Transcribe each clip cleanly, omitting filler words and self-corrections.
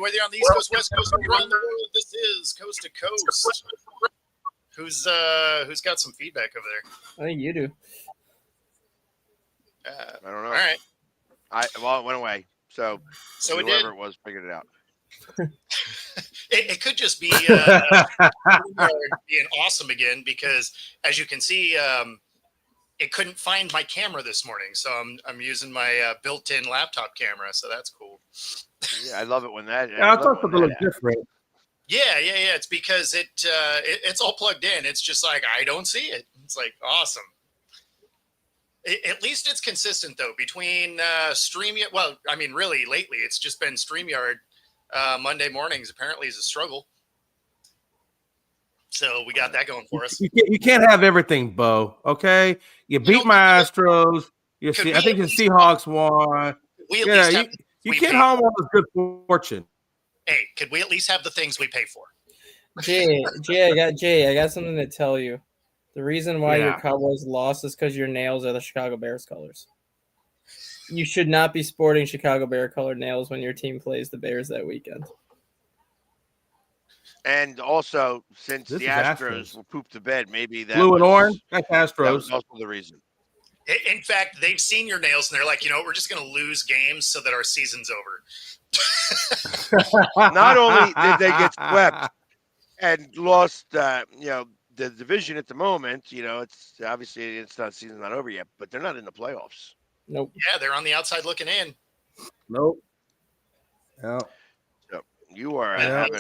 whether you're on the East Coast, West Coast, or around the world. This is Coast to Coast. Who's got some feedback over there? I think you do. I don't know. All right. Well, it went away. So whoever it was figured it out. It could just be being awesome again because, as you can see, it couldn't find my camera this morning, so I'm using my built-in laptop camera, so that's cool. Yeah, I love it when that. I thought something looked different. Yeah. It's because it's all plugged in. It's just like I don't see it. It's like awesome. At least it's consistent though between StreamYard. Well, I mean, really lately it's just been StreamYard. Monday mornings apparently is a struggle. So we got that going for us. You can't have everything, Bo. Okay, you beat my Astros. I think the Seahawks won. You can't have all this good fortune. Hey, could we at least have the things we pay for? Jay, I got something to tell you. The reason why your Cowboys lost is because your nails are the Chicago Bears colors. You should not be sporting Chicago Bear colored nails when your team plays the Bears that weekend. And also, since the Astros were pooped to bed, maybe that blue and orange. That's Astros. That was also the reason. In fact, they've seen your nails and they're like, we're just going to lose games so that our season's over. Not only did they get swept and lost, the division at the moment, it's obviously season's not over yet, but they're not in the playoffs. Nope. Yeah, they're on the outside looking in. Nope. Yeah. So you are having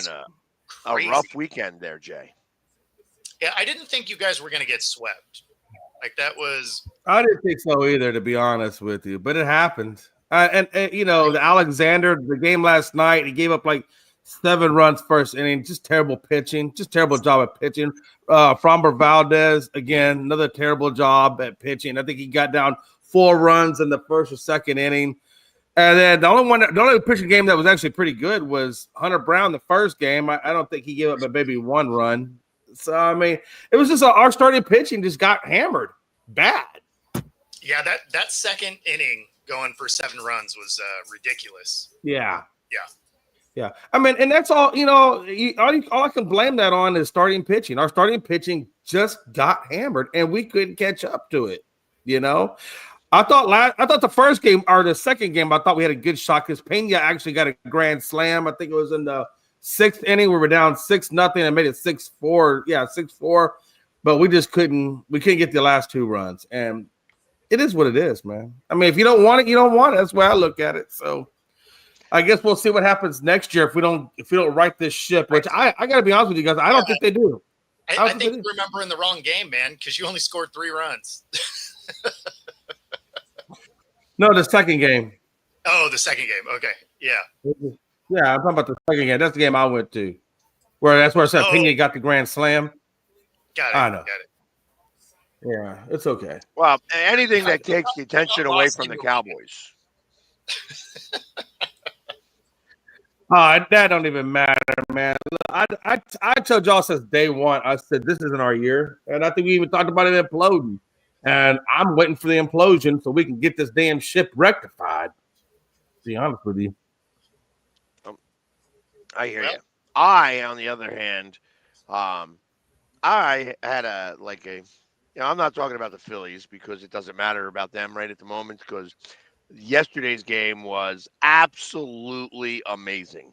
a rough weekend there, Jay. Yeah, I didn't think you guys were going to get swept. Like that was. I didn't think so either, to be honest with you, but it happened. And the Alexander, the game last night, he gave up like 7 runs first inning. Just terrible pitching. Just terrible job at pitching. Framber Valdez, again, another terrible job at pitching. I think he got down 4 runs in the first or second inning. And then the only pitching game that was actually pretty good was Hunter Brown the first game. I don't think he gave up maybe 1 run. So, I mean, it was just our starting pitching just got hammered bad. Yeah, that second inning going for 7 runs was ridiculous. Yeah. I mean, and that's all, all I can blame that on is starting pitching. Our starting pitching just got hammered, and we couldn't catch up to it, I thought the first game or the second game, I thought we had a good shot because Pena actually got a grand slam. I think it was in the 6th inning. We were down 6-0 and made it 6-4. Yeah, 6-4. But we just couldn't get the last 2 runs. And it is what it is, man. I mean, if you don't want it, you don't want it. That's the way I look at it. So I guess we'll see what happens next year if we don't right this ship, which I got to be honest with you guys, I don't think they do. I think you're remembering the wrong game, man, because you only scored 3 runs. No, the second game. Oh, the second game. Okay. Yeah. Yeah, I'm talking about the second game. That's the game I went to. That's where I said Pena got the grand slam. Got it. I know. Got it. Yeah, it's okay. Well, anything that takes the attention away from the Cowboys. That don't even matter, man. Look, I told y'all since day one, I said this isn't our year. And I think we even talked about it imploding. And I'm waiting for the implosion so we can get this damn ship rectified. To be honest with you. I hear you. On the other hand, I had I'm not talking about the Phillies because it doesn't matter about them right at the moment because yesterday's game was absolutely amazing.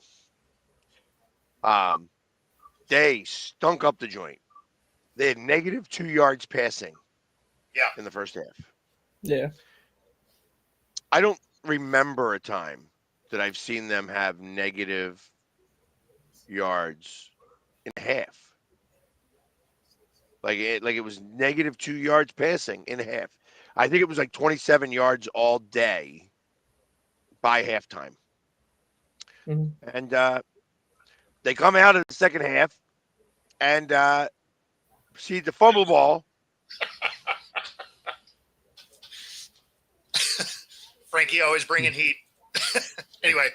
They stunk up the joint. They had -2 yards passing. Yeah. In the first half. Yeah. I don't remember a time that I've seen them have negative yards in half. Like it was -2 yards passing in half. I think it was like 27 yards all day by halftime. Mm-hmm. And they come out in the second half and proceed to fumble ball. Frankie always bringing heat. Anyway.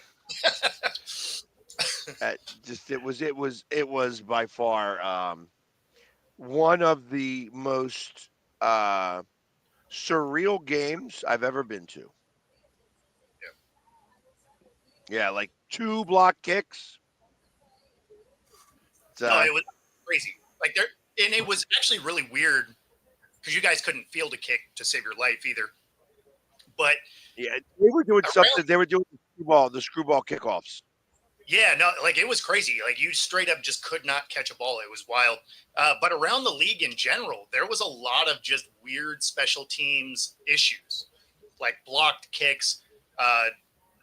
It was by far one of the most surreal games I've ever been to. Yeah, like 2 block kicks. No, it was crazy. Like there, and it was actually really weird because you guys couldn't field a kick to save your life either. But yeah, they were doing something. They were doing the screwball kickoffs. Yeah, no, like it was crazy. Like you straight up just could not catch a ball. It was wild. But around the league in general, there was a lot of just weird special teams issues, like blocked kicks,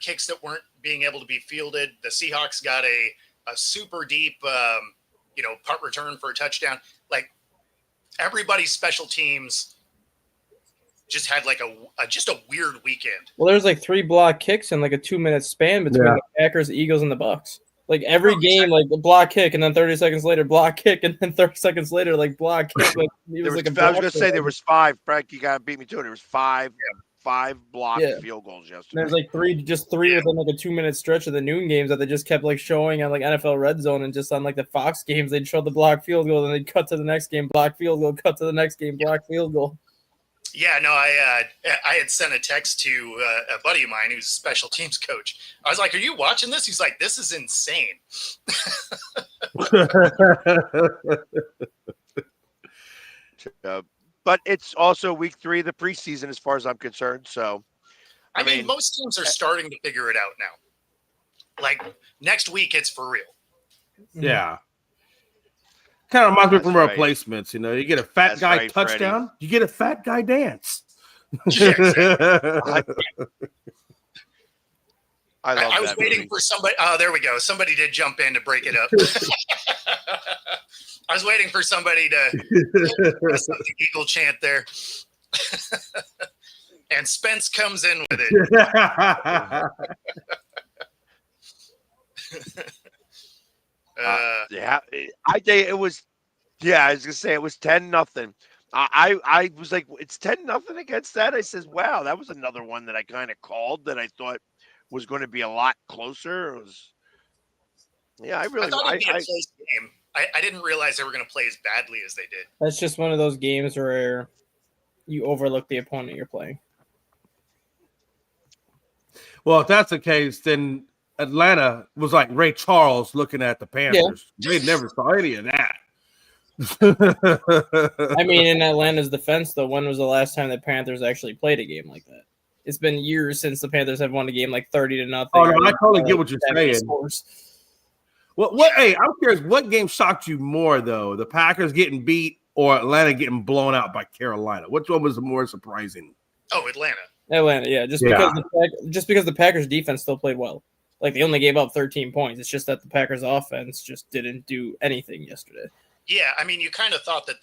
kicks that weren't being able to be fielded. The Seahawks got a super deep, punt return for a touchdown. Like everybody's special teams just had like just a weird weekend. Well, there's like 3 block kicks in like a 2-minute span between the Packers, Eagles, and the Bucks. Like every game, like the block kick, and then 30 seconds later, block kick, and then 30 seconds later, like block kick. Like it was like I was gonna say there was 5. Frank, you gotta beat me to it. There was 5 blocked field goals yesterday. There's like 3 within like a 2-minute stretch of the noon games that they just kept like showing on like NFL Red Zone, and just on like the Fox games, they'd show the block field goal, then they'd cut to the next game, block field goal, cut to the next game, block field goal. Yeah, no, I had sent a text to a buddy of mine who's a special teams coach. I was like, "Are you watching this?" He's like, "This is insane." But it's also week 3 of the preseason, as far as I'm concerned. So, I mean, most teams are starting to figure it out now. Like next week, it's for real. Yeah. Kind of reminds me from replacements. You get a fat guy touchdown, Freddie. You get a fat guy dance. Yeah, I was waiting for somebody. Oh, there we go. Somebody did jump in to break it up. I was waiting for somebody to the Eagle chant there. And Spence comes in with it. I think it was. Yeah, I was gonna say it was 10-0. I was like, it's 10-0 against that. I says, wow, that was another one that I kind of called that I thought was going to be a lot closer. It was. Yeah, I really. thought it'd be a close game. I didn't realize they were going to play as badly as they did. That's just one of those games where you overlook the opponent you're playing. Well, if that's the case, then Atlanta was like Ray Charles looking at the Panthers. Yeah. They never saw any of that. I mean, in Atlanta's defense, though, when was the last time the Panthers actually played a game like that? It's been years since the Panthers have won a game like 30-0. Oh, no, I totally get what you're saying. What? Hey, I'm curious. What game shocked you more, though? The Packers getting beat or Atlanta getting blown out by Carolina? Which one was more surprising? Oh, Atlanta, yeah. Just because the Packers defense still played well. Like they only gave up 13 points. It's just that the Packers offense just didn't do anything yesterday. Yeah, I mean, you kind of thought that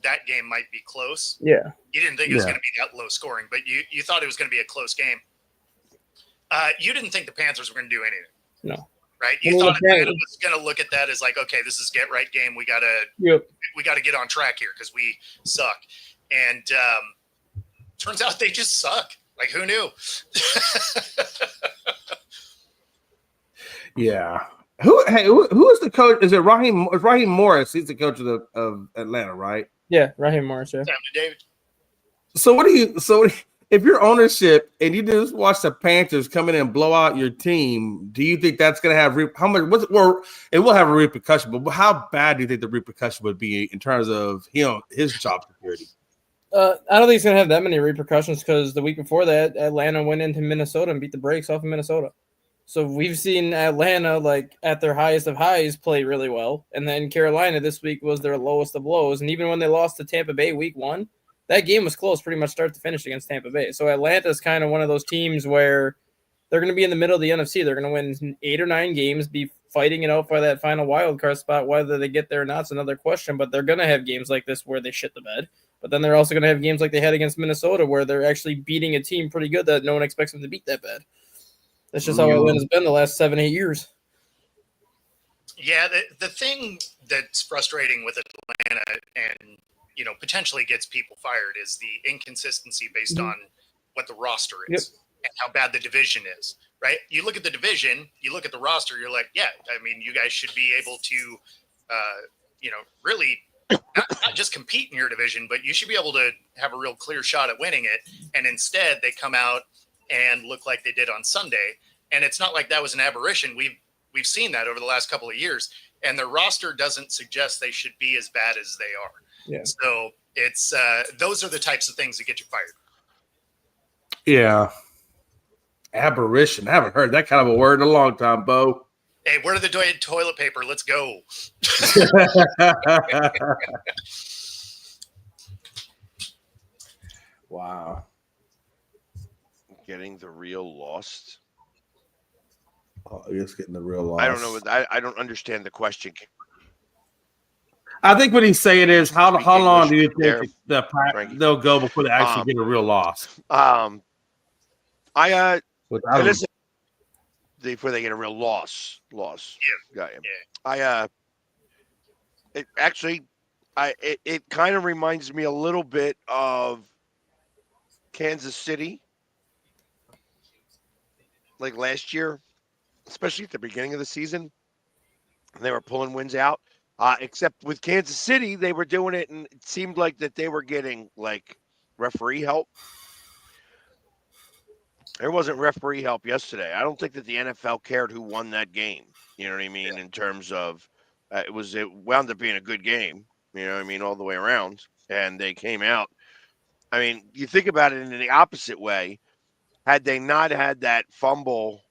that game might be close. Yeah. You didn't think it was going to be that low scoring, but you thought it was going to be a close game. You didn't think the Panthers were going to do anything. No. Right? You thought Atlanta was going to look at that as like, okay, this is get right game. We gotta get on track here because we suck. And turns out they just suck. Like who knew? Yeah. Who is the coach? Is it Raheem? It's Raheem Morris. He's the coach of Atlanta, right? Yeah, Raheem Morris. Yeah. David. So if you're ownership and you just watch the Panthers come in and blow out your team, do you think that's going to have how much? It will have a repercussion, but how bad do you think the repercussion would be in terms of his job security? I don't think it's going to have that many repercussions because the week before that, Atlanta went into Minnesota and beat the brakes off of Minnesota. So we've seen Atlanta, like, at their highest of highs, play really well. And then Carolina this week was their lowest of lows. And even when they lost to Tampa Bay week 1, that game was close pretty much start to finish against Tampa Bay. So Atlanta is kind of one of those teams where they're going to be in the middle of the NFC. They're going to win 8 or 9 games, be fighting it out for that final wild card spot. Whether they get there or not is another question. But they're going to have games like this where they shit the bed. But then they're also going to have games like they had against Minnesota where they're actually beating a team pretty good that no one expects them to beat that bad. That's just how Atlanta's been the last 7-8 years. Yeah, the thing that's frustrating with Atlanta and potentially gets people fired is the inconsistency based on what the roster is and how bad the division is. Right? You look at the division, you look at the roster, you're like, yeah, I mean, you guys should be able to, really not just compete in your division, but you should be able to have a real clear shot at winning it. And instead, they come out and look like they did on Sunday. and it's not like that was an aberration. We've seen that over the last couple of years, and their roster doesn't suggest they should be as bad as they are. Yeah. So it's those are the types of things that get you fired. Yeah. Aberration. I haven't heard that kind of a word in a long time, Bo. Hey, where are the toilet paper? Let's go. Wow. Getting the real lost. Oh, it's getting the real loss. I don't know. I don't understand the question. I think what he's saying is how long do you there, think Frankie? they'll go before they actually get a real loss? Listen, before they get a real loss. Yeah. Got you. Yeah. It kind of reminds me a little bit of Kansas City, like last year, especially at the beginning of the season. They were pulling wins out. Except with Kansas City, they were doing it, and it seemed like that they were getting like referee help. There wasn't referee help yesterday. I don't think that the NFL cared who won that game. You know what I mean? Yeah. In terms of it wound up being a good game. You know what I mean? All the way around, and they came out. I mean, you think about it in the opposite way. Had they not had that fumble,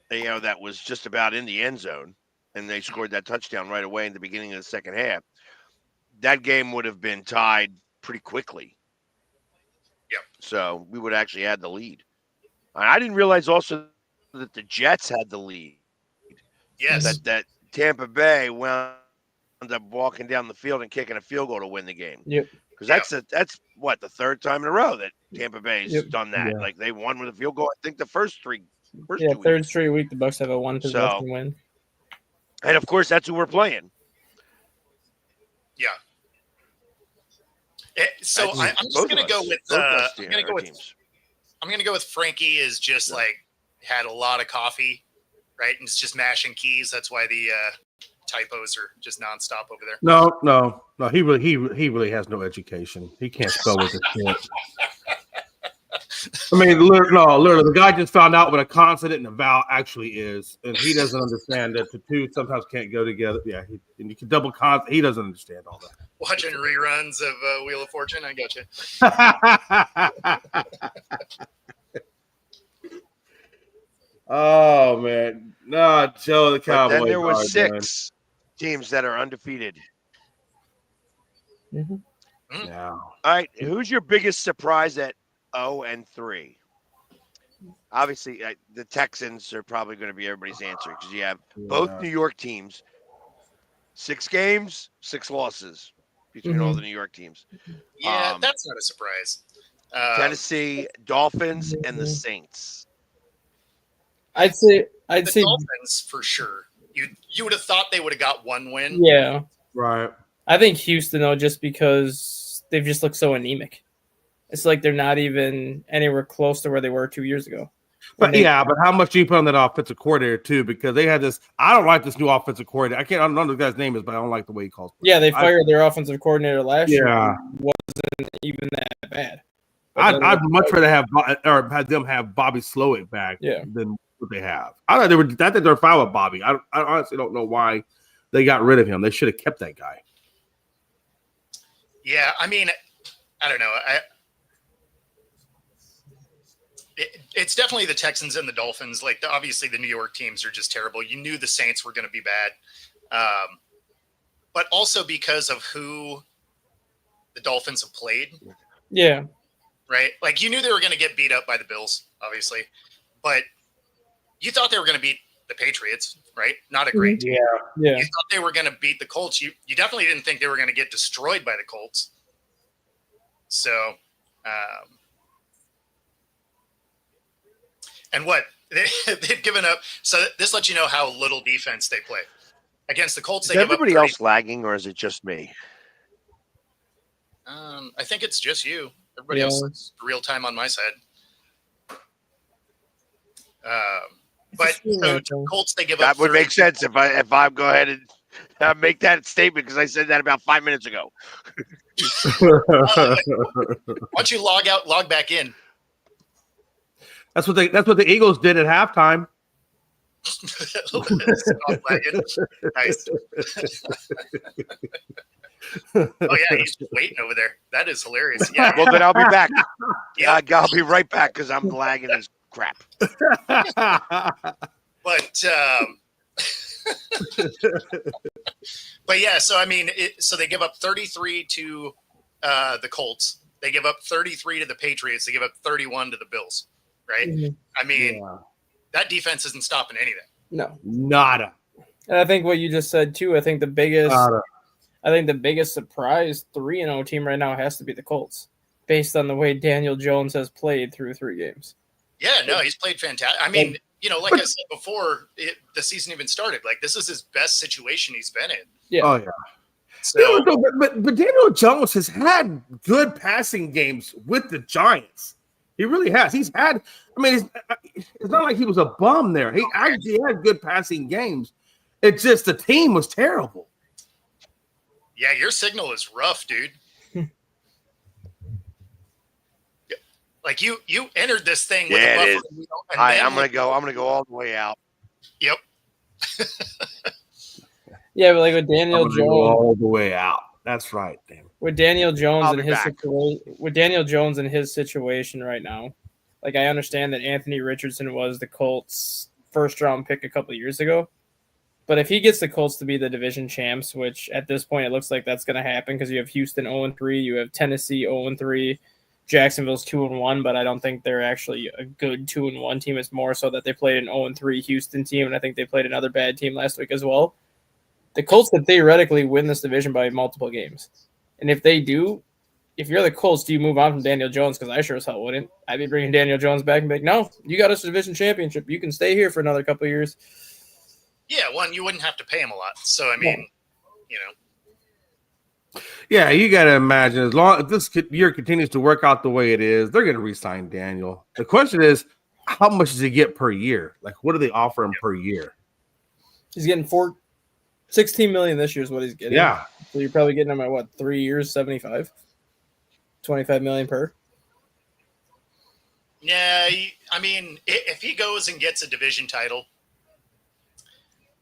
that was just about in the end zone, and they scored that touchdown right away in the beginning of the second half, that game would have been tied pretty quickly. Yep. So we would actually had the lead. I didn't realize also that the Jets had the lead. Yes. That Tampa Bay wound up walking down the field and kicking a field goal to win the game. Yep. Because that's what, the third time in a row that Tampa Bay's done that. Yeah. Like they won with a field goal. I think the first two third weeks. straight week the Bucs have a one possession win. And of course, that's who we're playing. Yeah. So I'm just going to go with I'm going to go with Frankie is just like had a lot of coffee, right? And it's just mashing keys. That's why the typos are just nonstop over there. No. He really has no education. He can't spell with his shit. I mean, literally, the guy just found out what a consonant and a vowel actually is, and he doesn't understand that the two sometimes can't go together. Yeah, and you can double consonant. He doesn't understand all that. Watching reruns of Wheel of Fortune, I got you. Oh man, no, Joe the Cowboy. Then there was 6 teams that are undefeated. Mm-hmm. Yeah. All right, who's your biggest surprise at 0-3? Obviously, the Texans are probably going to be everybody's answer because you have both New York teams, 6 games, 6 losses between all the New York teams. Yeah, that's not a surprise. Tennessee, Dolphins, and the Saints. I'd say Dolphins for sure. You would have thought they would have got one win. Yeah. Right. I think Houston though, just because they've just looked so anemic. It's like they're not even anywhere close to where they were 2 years ago. But how much do you put on that offensive coordinator too? Because they had this. I don't like this new offensive coordinator. I don't know what the guy's name is, but I don't like the way he calls. Yeah, they fired their offensive coordinator last year. Yeah, wasn't even that bad. I'd much rather have them have Bobby Slowick back than what they have. I think they're fine with Bobby. I honestly don't know why they got rid of him. They should have kept that guy. Yeah, I mean, I don't know. It's definitely the Texans and the Dolphins. Like, obviously, the New York teams are just terrible. You knew the Saints were going to be bad, but also because of who the Dolphins have played. Yeah. Right? Like, you knew they were going to get beat up by the Bills, obviously, but you thought they were going to beat the Patriots, right? Not a great team. Yeah. You thought they were going to beat the Colts. You definitely didn't think they were going to get destroyed by the Colts. So, and what? They've given up. So this lets you know how little defense they play. Against the Colts, they give up. Is everybody else lagging, or is it just me? I think it's just you. Everybody else is real time on my side. But so Colts, they give up. That would make sense if I go ahead and make that statement because I said that about 5 minutes ago. Why don't you log out, log back in? That's what the Eagles did at halftime. Nice. Oh yeah, he's just waiting over there. That is hilarious. Yeah. Well, then I'll be back. Yeah. I'll be right back because I'm lagging as crap. But but yeah, so I mean, so they give up 33 to the Colts. They give up 33 to the Patriots. They give up 31 to the Bills. Right? Mhm. I mean, that defense isn't stopping anything. No, nada. And I think what you just said too. I think the biggest surprise 3-0 team right now has to be the Colts, based on the way Daniel Jones has played through 3 games. Yeah, no, he's played fantastic. I mean, like I said before, the season even started. Like, this is his best situation he's been in. Yeah. Oh yeah. So, but Daniel Jones has had good passing games with the Giants. He really has. He's had. I mean, it's not like he was a bum there. He actually had good passing games. It's just the team was terrible. yeah, your signal is rough, dude. Like you entered this thing with Yeah, a it buffer. is. And I'm gonna go all the way out. Yep. Yeah, but like with Daniel Go Jones, all the way out. That's right, damn. with Daniel Jones I'll and be his back. with Daniel Jones and his situation right now, like I understand that Anthony Richardson was the Colts' first round pick a couple of years ago, but if he gets the Colts to be the division champs, which at this point it looks like that's going to happen because you have Houston 0-3, you have Tennessee 0-3, Jacksonville's 2-1, but I don't think they're actually a good 2-1 team. It's more so that they played an 0-3 Houston team, and I think they played another bad team last week as well. The Colts could theoretically win this division by multiple games. And if they do, if you're the Colts, do you move on from Daniel Jones? Because I sure as hell wouldn't. I'd be bringing Daniel Jones back and be like, no, you got us a division championship. You can stay here for another couple of years. Yeah, one, you wouldn't have to pay him a lot. So I mean, Yeah, you got to imagine as long as this year continues to work out the way it is, they're going to re-sign Daniel. The question is, how much does he get per year? Like, what do they offer him per year? He's getting $16 million this year is what he's getting. Yeah. So you're probably getting him at what, 3 years, 75? $25 million per. Yeah, I mean, if he goes and gets a division title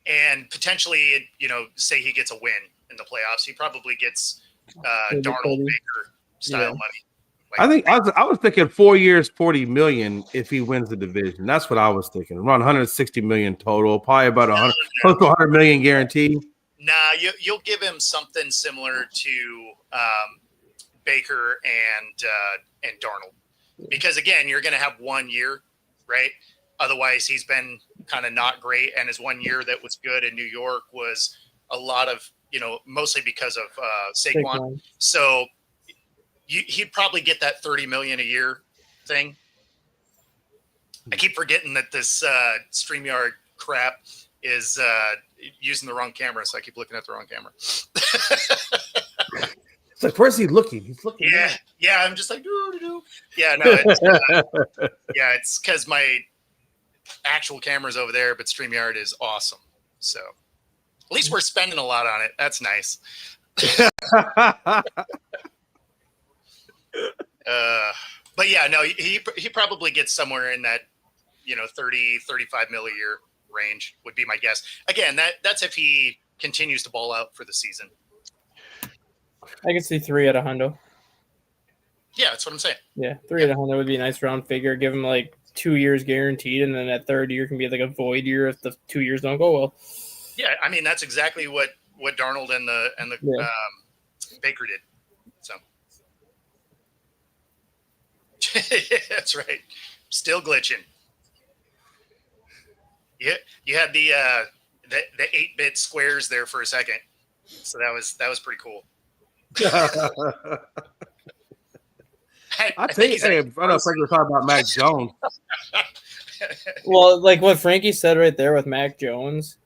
and potentially, say he gets a win in the playoffs, he probably gets Darnold Baker style money. I think I was thinking 4 years, $40 million if he wins the division. That's what I was thinking. Around $160 million total, probably about close to $100 million guaranteed. Nah, you'll give him something similar to Baker and Darnold, because again, you're going to have 1 year, right? Otherwise, he's been kind of not great, and his 1 year that was good in New York was a lot of mostly because of Saquon. So he'd probably get that $30 million a year thing. I keep forgetting that this StreamYard crap is using the wrong camera, so I keep looking at the wrong camera. It's like, where's he looking? He's looking. Yeah. I'm just like, doo-doo-doo. Yeah, no, it's because my actual camera's over there, but StreamYard is awesome. So at least we're spending a lot on it. That's nice. But yeah, no, he probably gets somewhere in that 30, 35 mil a year range would be my guess. Again, that's if he continues to ball out for the season. I can see 3 at $100. Yeah, that's what I'm saying. Yeah, 3 at $100 would be a nice round figure. Give him like 2 years guaranteed, and then that third year can be like a void year if the 2 years don't go well. Yeah, I mean that's exactly what Darnold and the Baker did. So that's right. Still glitching. Yeah, you had the 8-bit squares there for a second, so that was pretty cool. I think I don't know if we're talking about Mac Jones. Well, like what Frankie said right there with Mac Jones,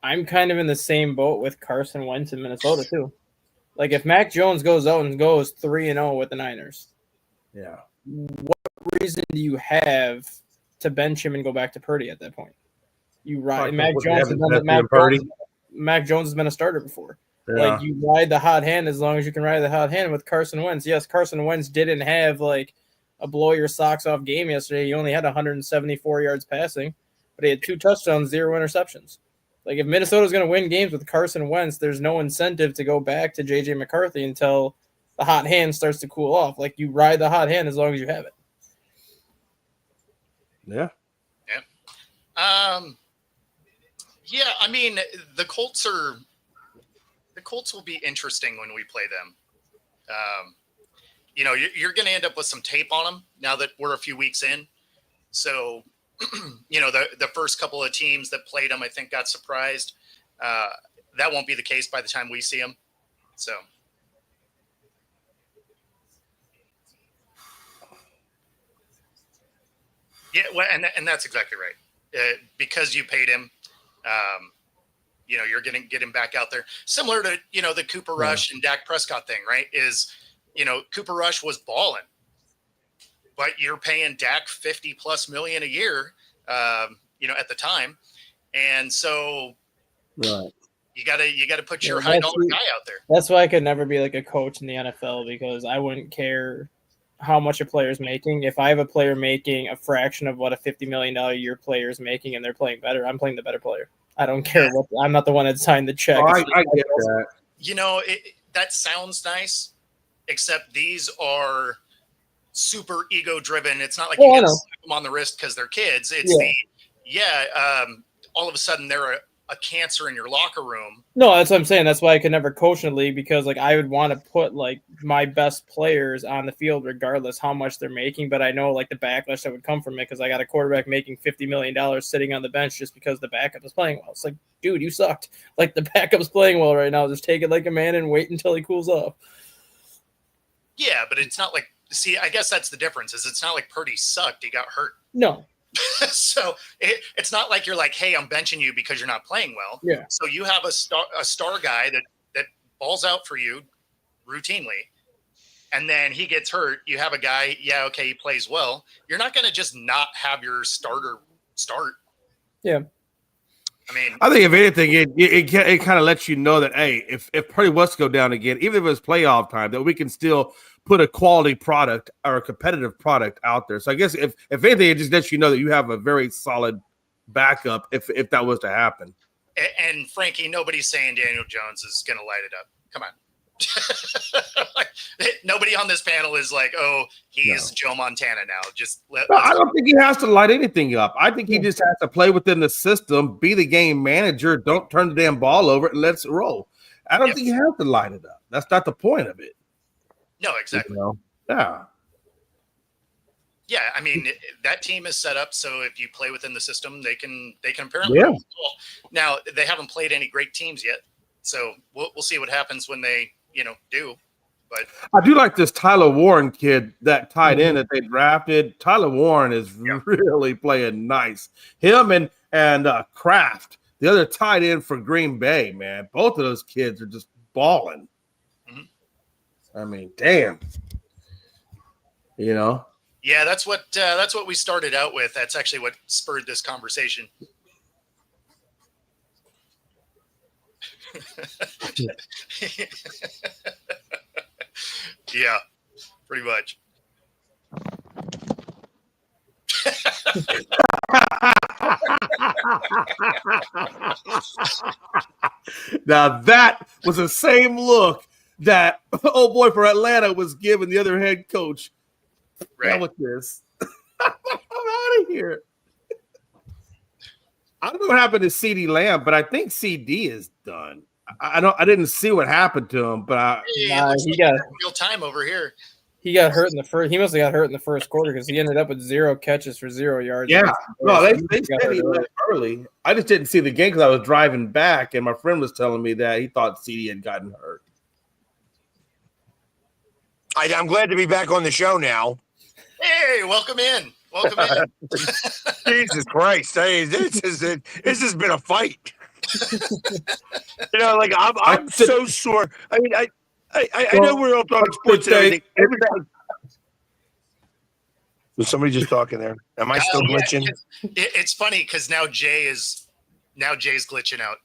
I'm kind of in the same boat with Carson Wentz in Minnesota too. Like if Mac Jones goes out and goes 3-0 with the Niners, yeah, what reason do you have to bench him and go back to Purdy at that point? You ride Mac Jones has been a starter before. Yeah. Like you ride the hot hand as long as you can ride the hot hand with Carson Wentz. Yes, Carson Wentz didn't have like a blow your socks off game yesterday. He only had 174 yards passing, but he had 2 touchdowns, 0 interceptions. Like, if Minnesota's going to win games with Carson Wentz, there's no incentive to go back to J.J. McCarthy until the hot hand starts to cool off. Like, you ride the hot hand as long as you have it. Yeah. Yeah, I mean, the Colts will be interesting when we play them. You're going to end up with some tape on them now that we're a few weeks in. So, the first couple of teams that played them, I think, got surprised. That won't be the case by the time we see them. So, yeah, well, and that's exactly right. Because you paid him, you're going to get him back out there. Similar to, the Cooper Rush and Dak Prescott thing, right? Is, Cooper Rush was balling, but you're paying Dak $50+ million a year, at the time. And so right. you gotta put your high dollar guy out there. That's why I could never be like a coach in the NFL, because I wouldn't care how much a player is making. If I have a player making a fraction of what a $50 million a year player is making and they're playing better, I'm playing the better player. I don't care what. I'm not the one that signed the check. I get that. That sounds nice, except these are super ego driven. It's not like you can slap them on the wrist because they're kids. It's all of a sudden they're a cancer in your locker room. No, that's what I'm saying. That's why I could never coach in the league, because like I would want to put like my best players on the field regardless how much they're making. But I know like the backlash that would come from it, because I got a quarterback making $50 million sitting on the bench just because the backup is playing well. It's like, dude, you sucked. Like, the backup's playing well right now. Just take it like a man and wait until he cools off. Yeah, but it's not like, see, I guess that's the difference, is it's not like Purdy sucked. He got hurt. No. So it's not like you're like, hey, I'm benching you because you're not playing well. Yeah. So you have a star guy that balls out for you routinely, and then he gets hurt. You have a guy, he plays well. You're not going to just not have your starter start. Yeah. I think if anything, it kind of lets you know that, hey, if Purdy was to go down again, even if it's playoff time, that we can still put a quality product or a competitive product out there. So I guess if anything, it just lets you know that you have a very solid backup if that was to happen. And Frankie, nobody's saying Daniel Jones is going to light it up. Come on. Nobody on this panel is like, oh, he's Joe Montana now. I don't think he has to light anything up. I think he just has to play within the system, be the game manager, don't turn the damn ball over, and let's roll. I don't think you have to light it up. That's not the point of it. No, exactly. Yeah. Yeah, I mean, that team is set up so if you play within the system, they can apparently. Yeah. Now, they haven't played any great teams yet, so we'll see what happens when they do. But I do like this Tyler Warren kid, that tight end that they drafted. Tyler Warren is really playing nice. Him and Kraft, the other tight end for Green Bay, man. Both of those kids are just balling. Mm-hmm. I mean, damn. Yeah, that's what we started out with. That's actually what spurred this conversation. Yeah, pretty much. Now that was the same look that old boy for Atlanta was giving the other head coach. Right. How with this? I'm out of here. I don't know what happened to CD Lamb, but I think CD is done. I didn't see what happened to him, but he got real time over here. He got hurt in the first. He must have got hurt in the first quarter because he ended up with 0 catches for 0 yards. Yeah, no, they said he left early. I just didn't see the game because I was driving back, and my friend was telling me that he thought CD had gotten hurt. I'm glad to be back on the show now. Hey, welcome in. Welcome in. Jesus Christ! Hey, this has been a fight. Like I'm so sore. I mean, I know we're all talking sports and everything. Was somebody just talking there? Am I still glitching? It's funny because now Jay's glitching out.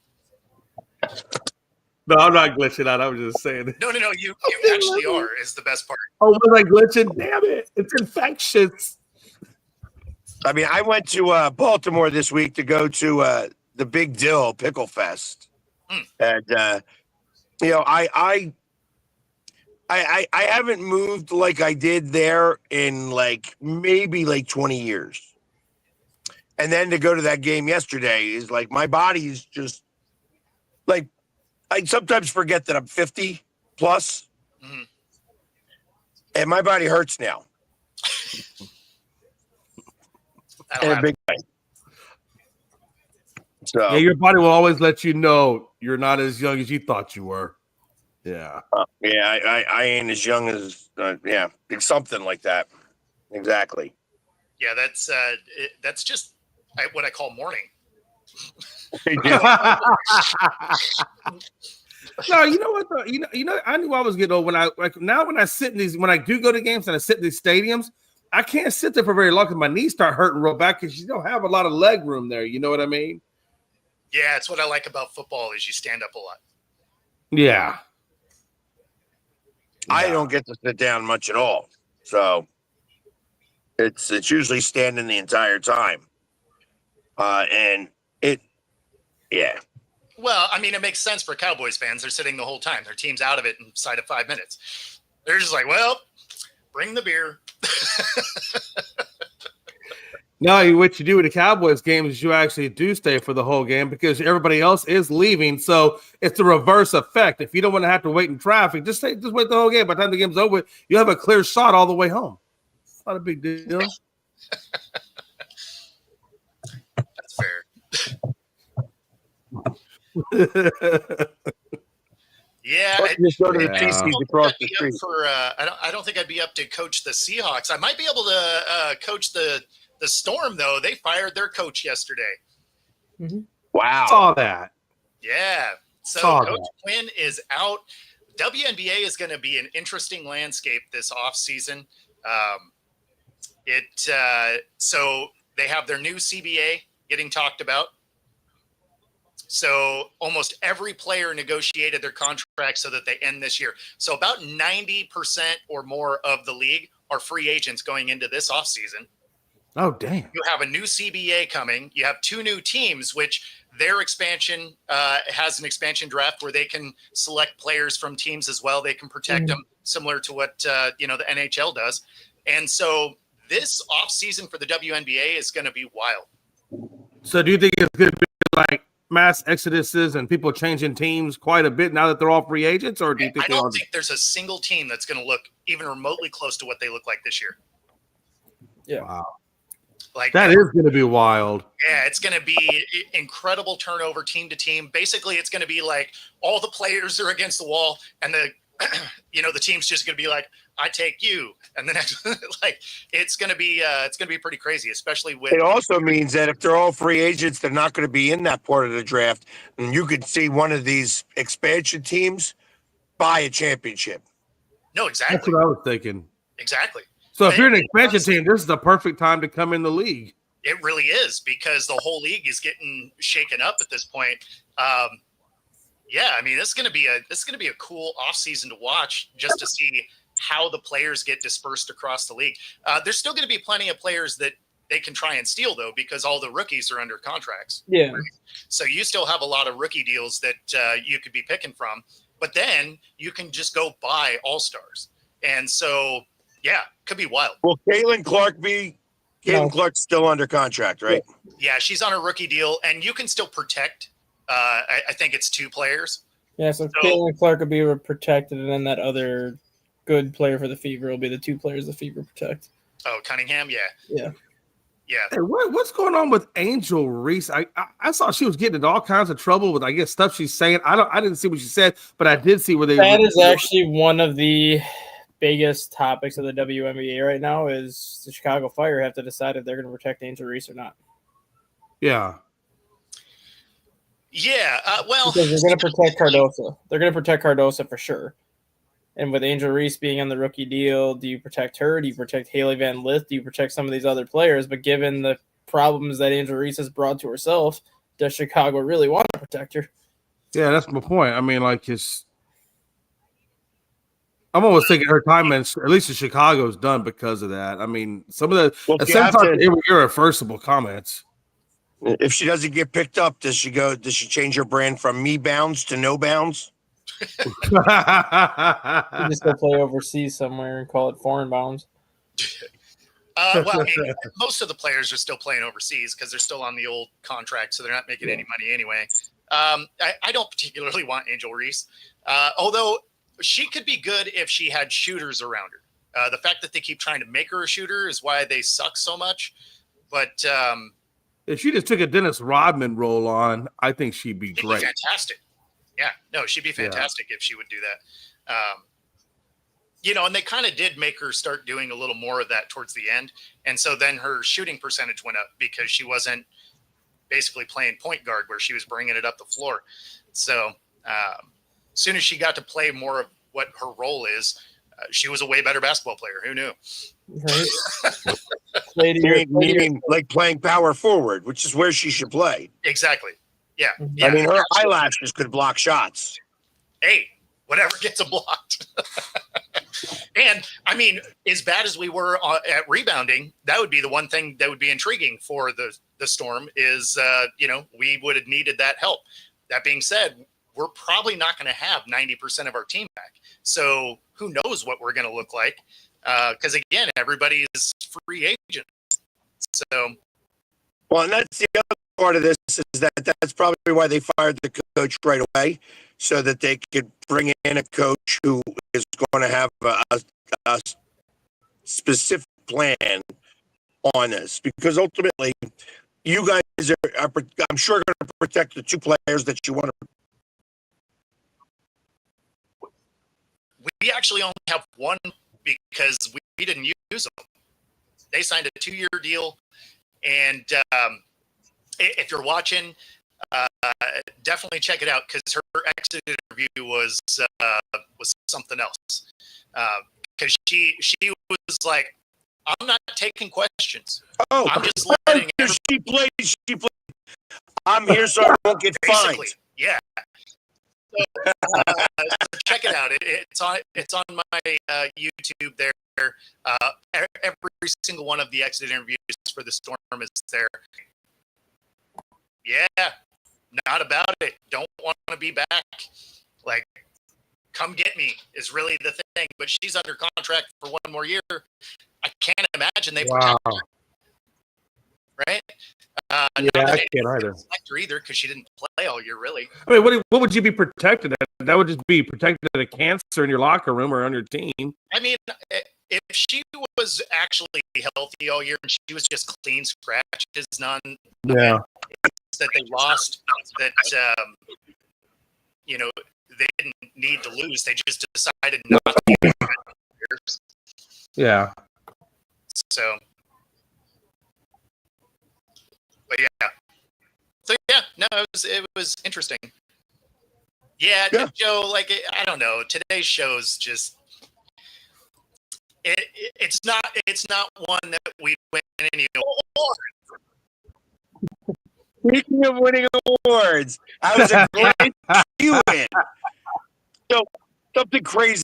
No, I'm not glitching out. I was just saying it. No, you actually are is the best part. Oh, was I glitching? Damn it. It's infectious. I mean, I went to Baltimore this week to go to the Big Dill Pickle Fest, and I haven't moved like I did there in like maybe like 20 years, and then to go to that game yesterday is like my body's just like I sometimes forget that I'm 50 plus, and my body hurts now. In a big way. So yeah, your body will always let you know you're not as young as you thought you were. Yeah. I ain't as young as it's something like that. Exactly. Yeah, that's just what I call mourning. No, you know what? Though? You know, I knew I was getting old when I sit in these when I do go to games and I sit in these stadiums. I can't sit there for very long because my knees start hurting real bad because you don't have a lot of leg room there. You know what I mean? Yeah, it's what I like about football is you stand up a lot. Yeah. I don't get to sit down much at all. So it's usually standing the entire time. And Well, I mean, it makes sense for Cowboys fans. They're sitting the whole time. Their team's out of it inside of 5 minutes. They're just like, well, bring the beer. No, what you do with the Cowboys game is you actually do stay for the whole game because everybody else is leaving. So it's the reverse effect. If you don't want to have to wait in traffic, just wait the whole game. By the time the game's over, you have a clear shot all the way home. It's not a big deal. That's fair. Yeah, just go to the TCs across the street. I don't think I'd be up to coach the Seahawks. I might be able to coach the Storm, though. They fired their coach yesterday. Mm-hmm. Wow. Saw that. Yeah. So Coach Quinn is out. WNBA is going to be an interesting landscape this offseason. So they have their new CBA getting talked about. So almost every player negotiated their contract so that they end this year. So about 90% or more of the league are free agents going into this offseason. Oh, damn. You have a new CBA coming. You have 2 new teams, which their expansion has an expansion draft where they can select players from teams as well. They can protect them, similar to what the NHL does. And so this offseason for the WNBA is going to be wild. So do you think it's going to be like mass exoduses and people changing teams quite a bit now that they're all free agents? Or do you think I don't think there's a single team that's going to look even remotely close to what they look like this year. Yeah. Wow. Like that is going to be wild. Yeah, it's going to be incredible turnover team to team. Basically, it's going to be like all the players are against the wall, and the team's just going to be like, "I take you," and then like it's going to be pretty crazy, especially with. It also means that if they're all free agents, they're not going to be in that part of the draft, and you could see one of these expansion teams buy a championship. No, exactly. That's what I was thinking. Exactly. So if you're an expansion team, this is the perfect time to come in the league. It really is because the whole league is getting shaken up at this point. Yeah, I mean, this is going to be a cool offseason to watch just to see how the players get dispersed across the league. There's still going to be plenty of players that they can try and steal, though, because all the rookies are under contracts. Yeah. Right? So you still have a lot of rookie deals that you could be picking from, but then you can just go buy all-stars. And so, yeah, could be wild. Will Caitlin Clark's still under contract, right? Yeah, she's on a rookie deal, and you can still protect. I think it's 2 players. Yeah, so Caitlin Clark will be protected, and then that other good player for the Fever will be the 2 players the Fever protect. Oh, Cunningham, yeah. Hey, what's going on with Angel Reese? I saw she was getting into all kinds of trouble with, I guess, stuff she's saying. I didn't see what she said, but I did see where they. That is actually one of the biggest topics of the WNBA right now. Is the Chicago Fire have to decide if they're going to protect Angel Reese or not? Yeah. Yeah, well, because they're going to protect Cardoso. They're going to protect Cardoso for sure. And with Angel Reese being on the rookie deal, do you protect her? Do you protect Haley Van Lith? Do you protect some of these other players? But given the problems that Angel Reese has brought to herself, does Chicago really want to protect her? Yeah, that's my point. I mean, like, I'm almost thinking her time at least in Chicago is done because of that. I mean, some of the sometimes irreversible comments. If she doesn't get picked up, does she change her brand from Me Bounds to No Bounds? You just go play overseas somewhere and call it Foreign Bounds. Well, I mean, most of the players are still playing overseas because they're still on the old contract, so they're not making any money anyway. I don't particularly want Angel Reese, although she could be good if she had shooters around her. The fact that they keep trying to make her a shooter is why they suck so much. But if she just took a Dennis Rodman role on, I think she'd be great. Fantastic. Yeah, no, she'd be fantastic if she would do that. And they kind of did make her start doing a little more of that towards the end. And so then her shooting percentage went up because she wasn't basically playing point guard where she was bringing it up the floor. So as soon as she got to play more of what her role is, she was a way better basketball player. Who knew? Right. Meaning like playing power forward, which is where she should play. Exactly. Yeah. I mean, her eyelashes could block shots. Hey, whatever gets them blocked. And I mean, as bad as we were at rebounding, that would be the one thing that would be intriguing for the Storm is, we would have needed that help. That being said, we're probably not going to have 90% of our team back. So who knows what we're going to look like? Because again, everybody is free agent. So, well, and that's the other part of this is that's probably why they fired the coach right away, so that they could bring in a coach who is going to have a specific plan on this. Because ultimately, you guys are I'm sure, going to protect the two players that you want to. We actually only have one because we didn't use them. They signed a 2-year deal, and if you're watching, definitely check it out because her exit interview was something else. Because she was like, "I'm not taking questions. Oh, I'm just letting she plays. I'm here so I won't get fined." Yeah. So, check it out. It's on my YouTube there. Every single one of the exit interviews for the Storm is there. Yeah, not about it. Don't want to be back. Like, come get me is really the thing. But she's under contract for 1 more year. I can't imagine they protect her. Right? I can't either. Her either because she didn't play all year, really. I mean, what would you be protected at? That would just be protected at a cancer in your locker room or on your team. I mean, if she was actually healthy all year and she was just clean scratches, none that they lost, that they didn't need to lose. They just decided not to. Yeah. So. But yeah. So yeah, no, it was interesting. Yeah. Joe, like I don't know. Today's show's just it's not one that we win any awards. Speaking of winning awards, I was a great win. So something crazy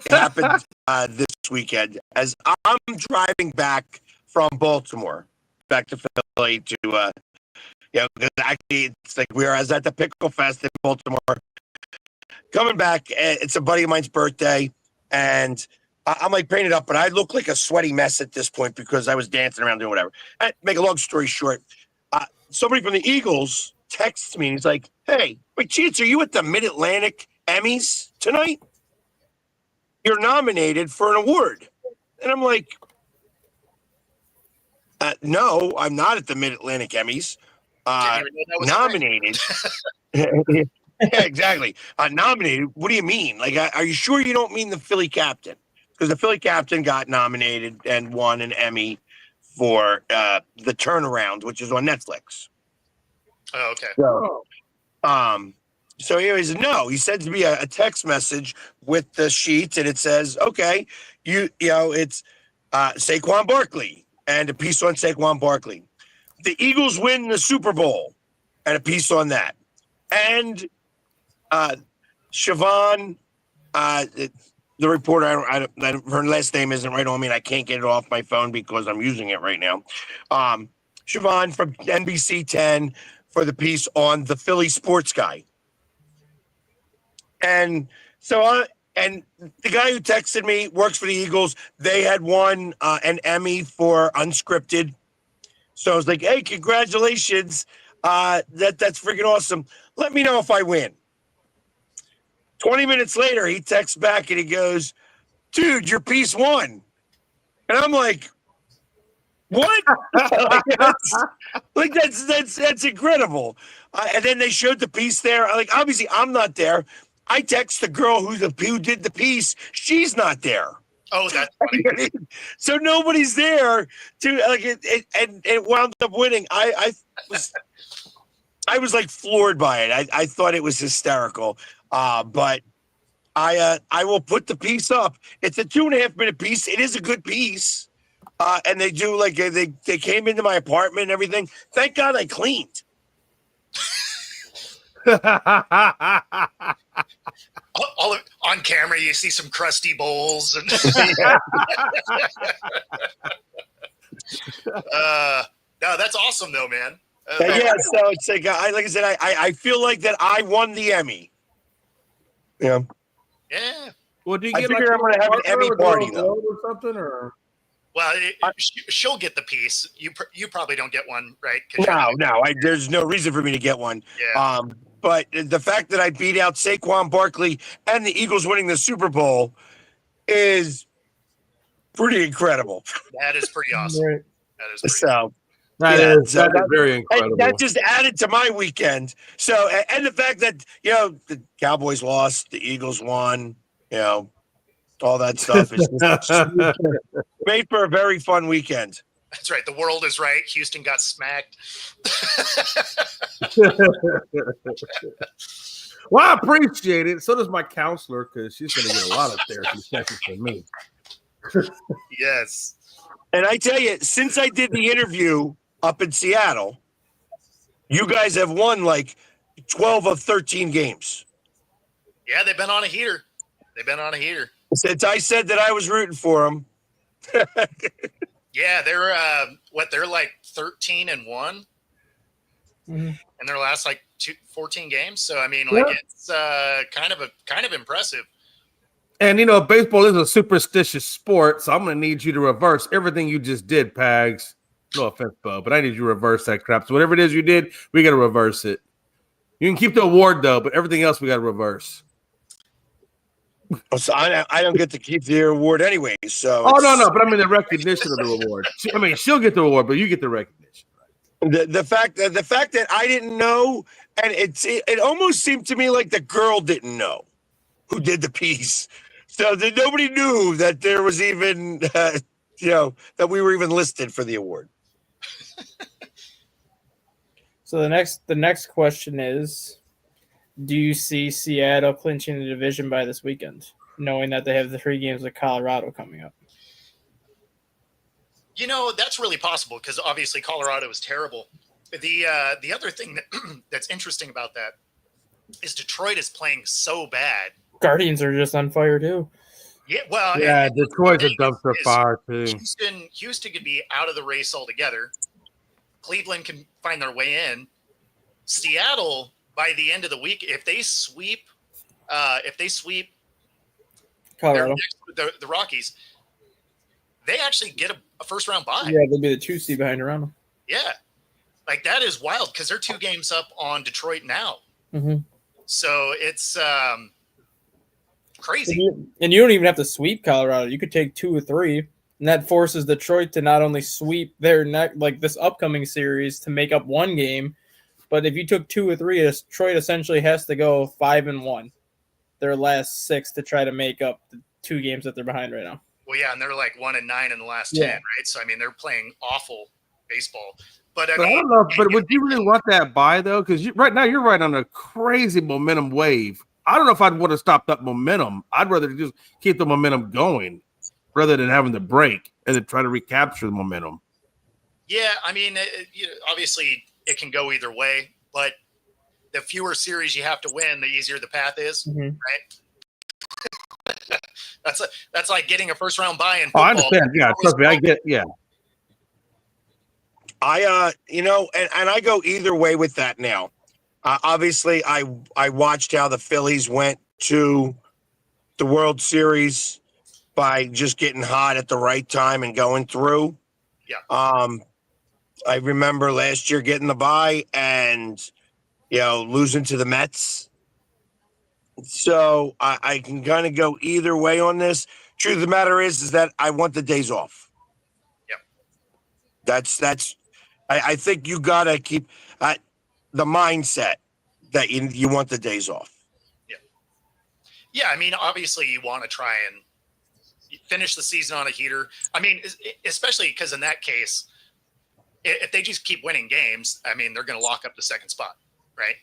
happened this weekend as I'm driving back from Baltimore back to Philly to because actually it's like I was at the Pickle Fest in Baltimore. Coming back, it's a buddy of mine's birthday, and I'm like painted up, but I look like a sweaty mess at this point because I was dancing around doing whatever. And make a long story short, somebody from the Eagles texts me and he's like, "Hey, wait, Cheats, are you at the Mid-Atlantic Emmys tonight? You're nominated for an award." And I'm like, "No, I'm not at the Mid-Atlantic Emmys. Nominated." Yeah, exactly. Nominated. What do you mean? Like, are you sure you don't mean the Philly Captain? Because the Philly Captain got nominated and won an Emmy for The Turnaround, which is on Netflix. Oh, okay. So anyways, no, he sends me a text message with the sheets, and it says, "Okay, it's Saquon Barkley and a piece on Saquon Barkley. The Eagles win the Super Bowl and a piece on that, and Siobhan, the reporter, her last name isn't right on me, and I can't get it off my phone because I'm using it right now. Siobhan from NBC 10 for the piece on the Philly sports guy. And so and the guy who texted me works for the Eagles. They had won an Emmy for unscripted. So I was like, hey, congratulations. That's freaking awesome. Let me know if I win. 20 minutes later, he texts back and he goes, dude, your piece won. And I'm like, what? That's incredible. And then they showed the piece there. Like, obviously, I'm not there. I text the girl who did the piece. She's not there. Oh, that's funny. So nobody's there to like it, and it wound up winning. I was like floored by it. I thought it was hysterical. But I will put the piece up. It's a 2.5 minute piece. It is a good piece. And they do like they came into my apartment and everything. Thank God I cleaned. All on camera, you see some crusty bowls and no, that's awesome though, man. Yeah, so it's like I said, I feel like that I won the Emmy. Yeah. Yeah. Well, do you I get figure I'm gonna have an Emmy party though, or something, or Well, she'll get the piece. You probably don't get one, right? No. There's no reason for me to get one. Yeah. But the fact that I beat out Saquon Barkley and the Eagles winning the Super Bowl is pretty incredible. That is pretty awesome. Right. That is pretty So that yeah, is very incredible. and that just added to my weekend. So and the fact that the Cowboys lost, the Eagles won, all that stuff is just made for a very fun weekend. That's right. The world is right. Houston got smacked. Well, I appreciate it. So does my counselor, because she's going to get a lot of therapy sessions from me. Yes. And I tell you, since I did the interview up in Seattle, you guys have won like 12 of 13 games. Yeah, they've been on a heater. Since I said that I was rooting for them. Yeah, they're they're like 13-1 in their last like 14 games. So I mean, like it's kind of impressive. And baseball is a superstitious sport, so I'm going to need you to reverse everything you just did, Pags. No offense, Bo, but I need you to reverse that crap. So whatever it is you did, we got to reverse it. You can keep the award though, but everything else we got to reverse. So I don't get to keep the award anyway. So no, but I mean the recognition of the award. I mean, she'll get the award, but you get the recognition. The fact that I didn't know, and it almost seemed to me like the girl didn't know who did the piece, so that nobody knew that there was even that we were even listed for the award. So the next question is, do you see Seattle clinching the division by this weekend, knowing that they have the 3 games with Colorado coming up? That's really possible because obviously Colorado is terrible. The other thing that's interesting about that is Detroit is playing so bad. Guardians are just on fire too. Yeah, well, yeah, Detroit's a dumpster fire too. Houston could be out of the race altogether. Cleveland can find their way in. Seattle, by the end of the week, if they sweep Colorado, the Rockies, they actually get a first round bye. Yeah, they'll be the 2 seed behind Toronto. Yeah, like that is wild because they're 2 games up on Detroit now. Mm-hmm. So it's crazy. And you don't even have to sweep Colorado. You could take 2 or 3, and that forces Detroit to not only sweep their this upcoming series to make up 1 game, but if you took 2 or 3, Detroit essentially has to go 5-1 their last 6 to try to make up the 2 games that they're behind right now. Well, yeah, and they're like 1-9 in the last 10, right? So I mean, they're playing awful baseball. But I don't know. But would you really want that bye though? Because right now you're right on a crazy momentum wave. I don't know if I'd want to stop that momentum. I'd rather just keep the momentum going rather than having to break and then try to recapture the momentum. Yeah, I mean, obviously it can go either way, but the fewer series you have to win, the easier the path is, right? That's like getting a first round bye in football. I understand. Yeah, trust me, I get. Yeah, and I go either way with that now. Obviously, I watched how the Phillies went to the World Series by just getting hot at the right time and going through. Yeah. I remember last year getting the bye and losing to the Mets. So I can kind of go either way on this. Truth of the matter is that I want the days off. Yep. I think you gotta keep the mindset that you want the days off. Yeah. I mean, obviously, you want to try and finish the season on a heater. I mean, especially because in that case, if they just keep winning games, I mean, they're going to lock up the second spot, right?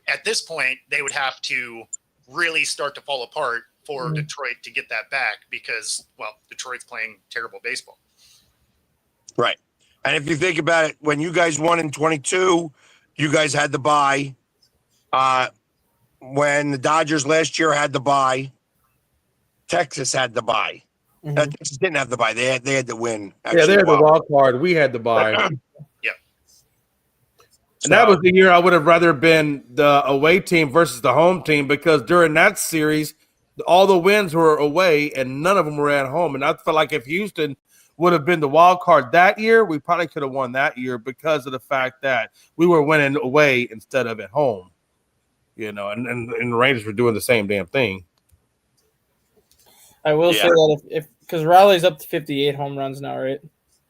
At this point, they would have to really start to fall apart for Detroit to get that back because, well, Detroit's playing terrible baseball. Right. And if you think about it, when you guys won in 22, you guys had the bye. When the Dodgers last year had the bye, Texas had the bye. Texas didn't have the bye. They had to win. Actually, they had the wild card. We had the bye. Yeah. And that was the year I would have rather been the away team versus the home team because during that series, all the wins were away and none of them were at home. And I felt like if Houston would have been the wild card that year, we probably could have won that year because of the fact that we were winning away instead of at home. And the Rangers were doing the same damn thing. I will say that if because Raleigh's up to 58 home runs now, right?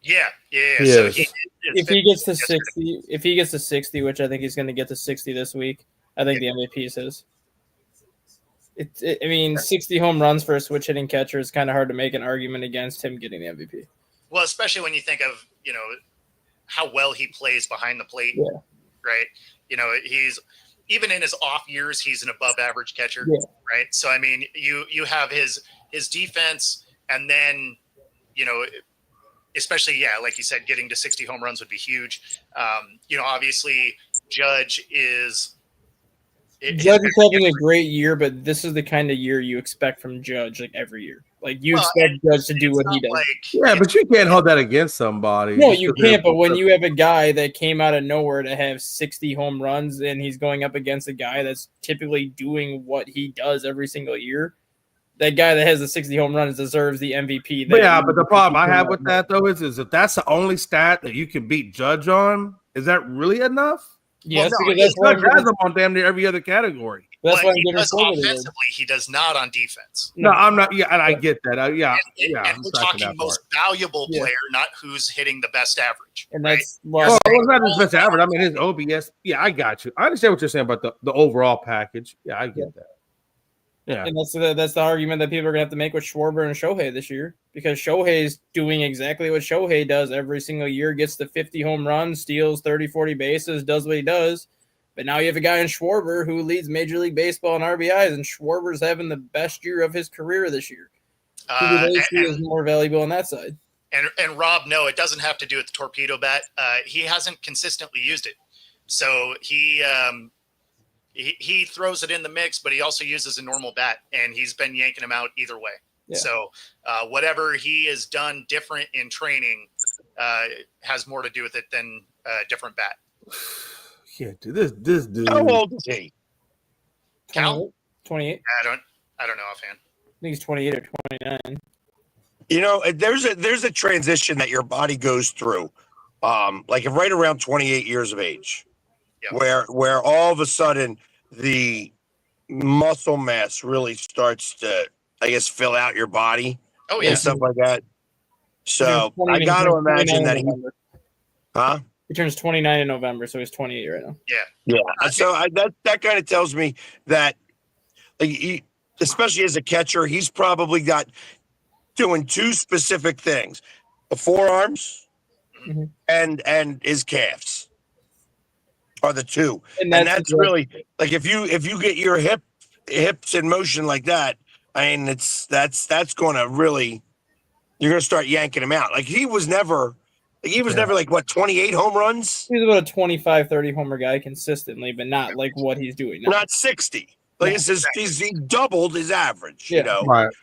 Yeah. So if he gets to 60, which I think he's going to get to 60 this week, I think the MVP is his. I mean, 60 home runs for a switch hitting catcher is kind of hard to make an argument against him getting the MVP. Well, especially when you think of how well he plays behind the plate, right? He's even in his off years, he's an above average catcher, right? So I mean, you have his defense, and then especially like you said, getting to 60 home runs would be huge. Obviously Judge is having a great year, but this is the kind of year you expect from Judge, like every year. Like you expect Judge to do what he does. But you can't hold that against somebody. No, you can't. But when you have a guy that came out of nowhere to have 60 home runs, and he's going up against a guy that's typically doing what he does every single year, that guy that has the 60 home runs deserves the MVP. But the problem I have with that though is if that's the only stat that you can beat Judge on, is that really enough? Yes, because that's why Judge has him on damn near every other category. That's why he does offensively. He does not on defense. No, I'm not. Yeah, and I get that. And we're talking most valuable player, not who's hitting the best average. And that's well, it's not his best average. I mean, his OBS. Yeah, I got you. I understand what you're saying about the overall package. Yeah, I get that. Yeah, and that's the argument that people are gonna have to make with Schwarber and Shohei this year because Shohei's doing exactly what Shohei does every single year, gets the 50 home runs, steals 30, 40 bases, does what he does. But now you have a guy in Schwarber who leads Major League Baseball in RBIs, and Schwarber's having the best year of his career this year. He is more valuable on that side. And Rob, no, it doesn't have to do with the torpedo bat. He hasn't consistently used it, so he throws it in the mix, but he also uses a normal bat, and he's been yanking him out either way. Yeah. So whatever he has done different in training has more to do with it than a different bat. Yeah, dude, this dude. How old is he? Cal? 28. I don't know offhand. I think he's 28 or 29. There's a transition that your body goes through, like right around 28 years of age, where all of a sudden the muscle mass really starts to, I guess, fill out your body and stuff like that. So I got to imagine that he turns 29 in November, so he's 28 right now. Yeah. So that kind of tells me that, like, especially as a catcher, he's probably got doing two specific things: the forearms and his calves are the two. And that's really like if you get your hips in motion like that, I mean that's going to really, you're going to start yanking him out. Like he was never He was never like, what, 28 home runs? He's about a 25, 30 homer guy consistently, but not like what he's doing now. Not 60. Like, No. he doubled his average, Yeah. you know? Right.